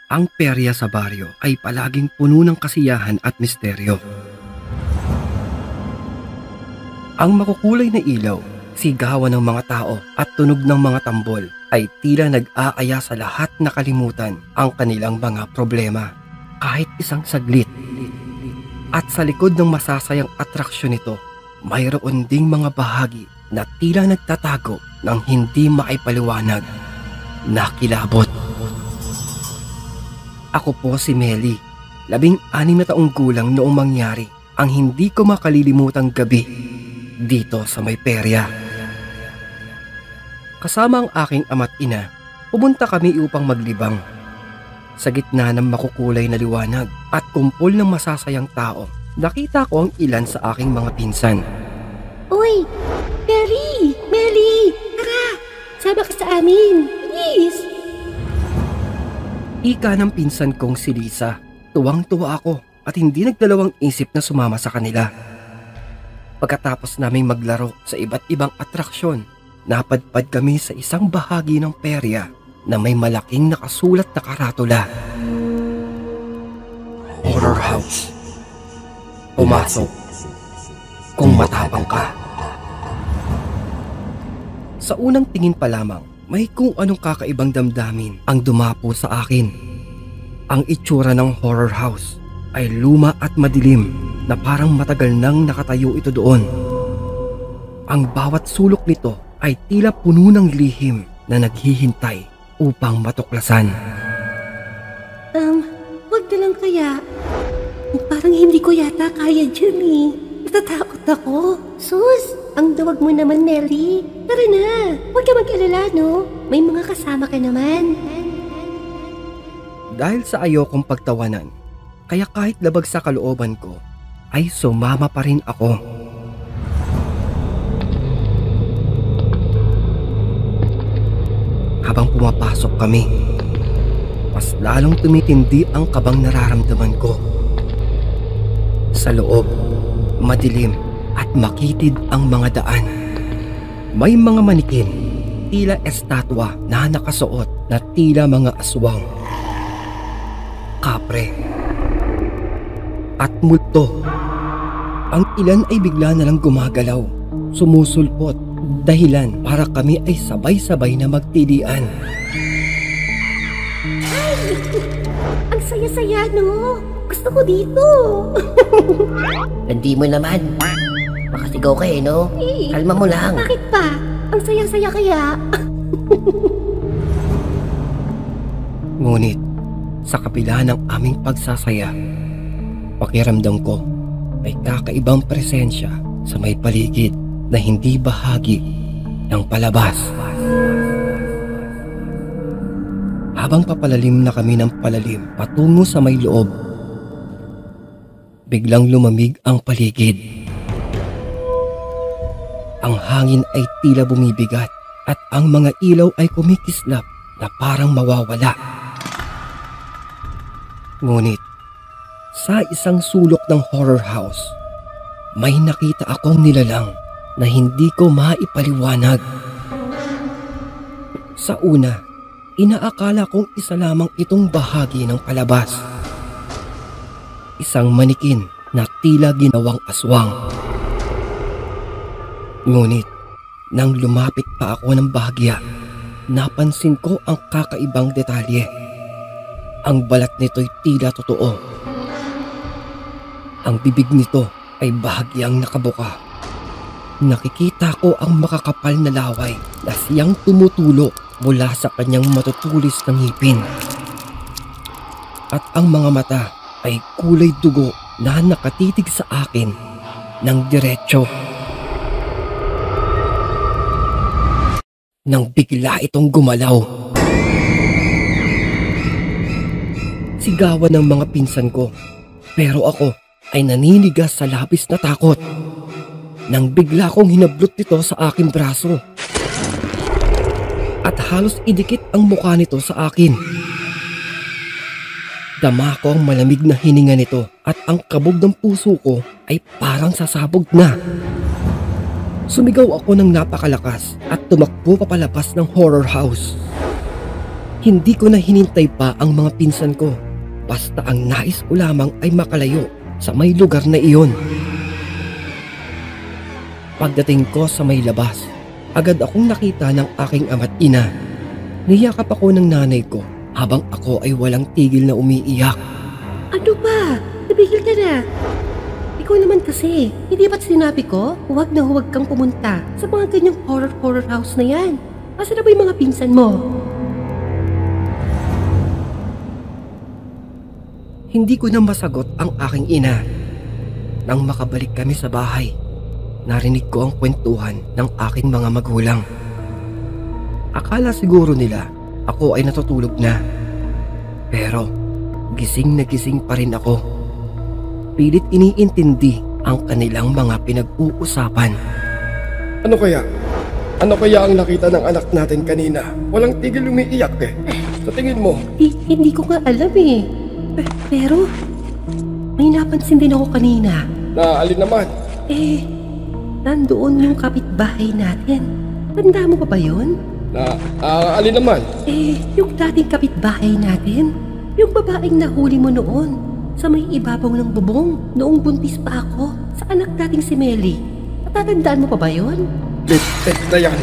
Ang perya sa baryo ay palaging puno ng kasiyahan at misteryo. Ang makukulay na ilaw, sigawan ng mga tao at tunog ng mga tambol ay tila nag-aaya sa lahat na kalimutan ang kanilang mga problema kahit isang saglit. At sa likod ng masasayang atraksyon nito, mayroon ding mga bahagi na tila nagtatago ng hindi maipaliwanag na kilabot. Ako po si Melly, 16 na taong gulang noong mangyari ang hindi ko makalilimutang gabi dito sa may perya. Kasama ang aking ama't ina, pumunta kami upang maglibang. Sa gitna ng makukulay na liwanag at kumpol ng masasayang tao, nakita ko ang ilan sa aking mga pinsan. Uy! Melly! Melly! Tara! Sama ka sa amin! Please! Ika ng pinsan kong si Lisa. Tuwang-tuwa ako at hindi nagdalawang isip na sumama sa kanila. Pagkatapos naming maglaro sa iba't ibang atraksyon, napadpad kami sa isang bahagi ng perya na may malaking nakasulat na karatula. Horror House. Pumasok kung matapang ka. Sa unang tingin pa lamang, may kung anong kakaibang damdamin ang dumapo sa akin. Ang itsura ng horror house ay luma at madilim na parang matagal nang nakatayo ito doon. Ang bawat sulok nito ay tila puno ng lihim na naghihintay upang matuklasan. Wag na lang kaya. Parang hindi ko yata kaya dyan eh. Natatakot ako. Sus, ang duwag mo naman, Melly. Tara na, huwag ka mag-alala, no? May mga kasama ka naman. Dahil sa ayokong pagtawanan, kaya kahit labag sa kalooban ko, ay sumama pa rin ako. Habang pumapasok kami, mas lalong tumitindi ang kabang nararamdaman ko. Sa loob, madilim at makitid ang mga daan. May mga manikin, tila estatwa na nakasuot na tila mga aswang, kapre at multo. Ang ilan ay bigla na lang gumagalaw, sumusulpot, dahilan para kami ay sabay-sabay na magtilian. Ay! Ang saya-saya, no? Gusto ko dito. Hindi mo naman. Makasigaw ka eh, no? Eh, Kalma mo lang. bakit pa? Ang saya-saya kaya. Ngunit, sa kabila ng aming pagsasaya, pakiramdam ko may kakaibang presensya sa may paligid na hindi bahagi ng palabas. Habang papalalim na kami ng palalim patungo sa may loob, biglang lumamig ang paligid. Ang hangin ay tila bumibigat at ang mga ilaw ay kumikislap na parang mawawala. Ngunit, sa isang sulok ng horror house, may nakita akong nilalang na hindi ko maipaliwanag. Sa una, inaakala kong isa lamang itong bahagi ng palabas. Isang manikin na tila ginawang aswang. Ngunit, nang lumapit pa ako ng bahagya, napansin ko ang kakaibang detalye. Ang balat nito'y tila totoo. Ang bibig nito ay bahagyang nakabuka. Nakikita ko ang makakapal na laway na siyang tumutulo mula sa kanyang matutulis na ngipin. At ang mga mata ay kulay dugo na nakatitig sa akin ng diretso. Nang bigla itong gumalaw, sigawan ng mga pinsan ko, pero ako ay naninigas sa labis na takot. Nang bigla kong hinablot nito sa aking braso at halos idikit ang mukha nito sa akin. Dama ko ang malamig na hininga nito at ang kabog ng puso ko ay parang sasabog na. Sumigaw ako ng napakalakas at tumakbo papalabas ng horror house. Hindi ko na hinintay pa ang mga pinsan ko. Basta ang nais ko lamang ay makalayo sa may lugar na iyon. Pagdating ko sa may labas, agad akong nakita ng aking ama't ina. Niyakap ako ng nanay ko habang ako ay walang tigil na umiiyak. Ano ba? Nabigil ka na. Ikaw naman kasi, hindi ba't sinabi ko, huwag na huwag kang pumunta sa mga ganyang horror house na yan. Asa na ba yung mga pinsan mo? Hindi ko na masagot ang aking ina. Nang makabalik kami sa bahay, narinig ko ang kwentuhan ng aking mga magulang. Akala siguro nila ako ay natutulog na. Pero gising na gising pa rin ako. Pilit iniintindi ang kanilang mga pinag-uusapan. Ano kaya? Ano kaya ang nakita ng anak natin kanina? Walang tigil umiiyak eh. Sa tingin mo? Hindi ko nga alam eh. Pero, may napansin din ako kanina. Na alin naman? Nandoon yung kapitbahay natin. Tanda mo pa ba yun? Na alin naman? Yung dating kapitbahay natin. Yung babaeng nahuli mo noon. Sa may ibabaw ng bubong. Noong buntis pa ako. Sa anak nating si Melly. Natatandaan mo pa ba yun? Litek na yan.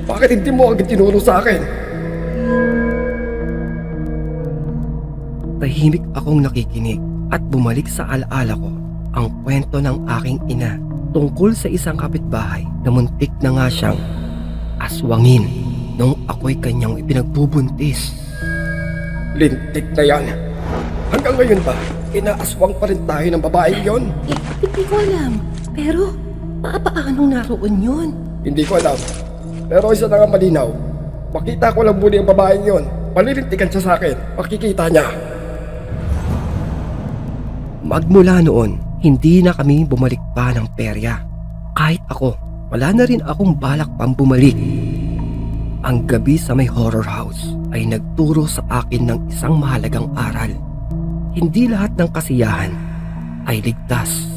Bakit hindi mo agad tinuro sa akin? Tahimik akong nakikinig at bumalik sa alaala ko ang kwento ng aking ina tungkol sa isang kapitbahay na muntik na nga siyang aswangin nung ako'y kanyang ipinagbubuntis. Lintik na yan. Hanggang ngayon ba, inaaswang pa rin tayo ng babaeng yon? Hindi ko alam. Pero, paanong naroon yun? Hindi ko alam. Pero isa na nga malinaw. Makita ko lang muli ang babaeng yon. Palilintikan siya sa akin. Makikita niya. Magmula noon, hindi na kami bumalik pa ng perya. Kahit ako, wala na rin akong balak pang bumalik. Ang gabi sa may horror house ay nagturo sa akin ng isang mahalagang aral. Hindi lahat ng kasiyahan ay ligtas.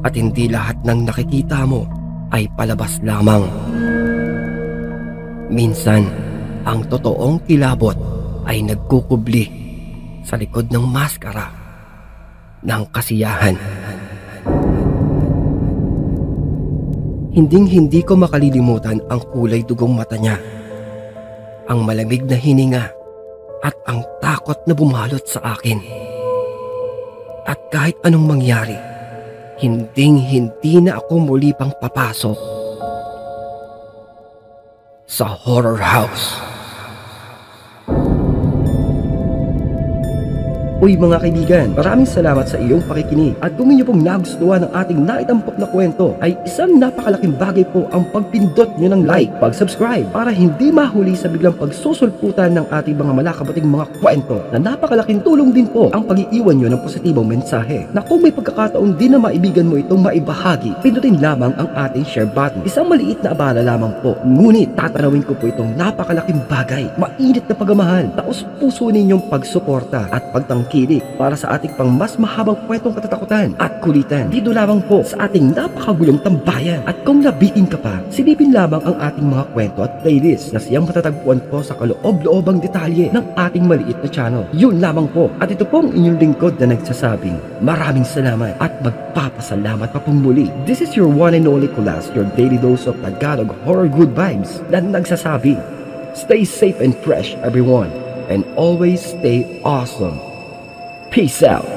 At hindi lahat ng nakikita mo ay palabas lamang. Minsan, ang totoong kilabot ay nagkukubli sa likod ng maskara ng kasiyahan. Hinding-hindi ko makalilimutan ang kulay dugong mata niya, ang malamig na hininga at ang takot na bumalot sa akin. At kahit anong mangyari, hinding-hindi na ako muli pang papasok sa horror house. Uy mga kaibigan, maraming salamat sa iyong pakikinig at kung inyo pong nagustuhan ng ating naitampok na kwento ay isang napakalaking bagay po ang pagpindot nyo ng like, pag-subscribe para hindi mahuli sa biglang pagsusulputan ng ating mga malakabating mga kwento na napakalaking tulong din po ang pag-iiwan nyo ng positibong mensahe na kung may pagkakataon din na maibigan mo itong maibahagi, pindutin lamang ang ating share button. Isang maliit na abala lamang po, ngunit tatanawin ko po itong napakalaking bagay, mainit na pagmamahal, taos puso ninyong pagsuporta at pagtangkilik para sa ating pang mas mahabang kwentong katatakutan at kulitan dito lamang po sa ating napakagulong tambayan. At kung nabitin ka pa, silipin lamang ang ating mga kwento at playlist na siyang matatagpuan po sa kaloob-loobang detalye ng ating maliit na channel. Yun lamang po, at ito pong inyong lingkod na nagsasabing maraming salamat at magpapasalamat pa pong muli. This is your one and only Kulas, your daily dose of Tagalog horror good vibes na nagsasabing stay safe and fresh everyone, and always stay awesome. Peace out.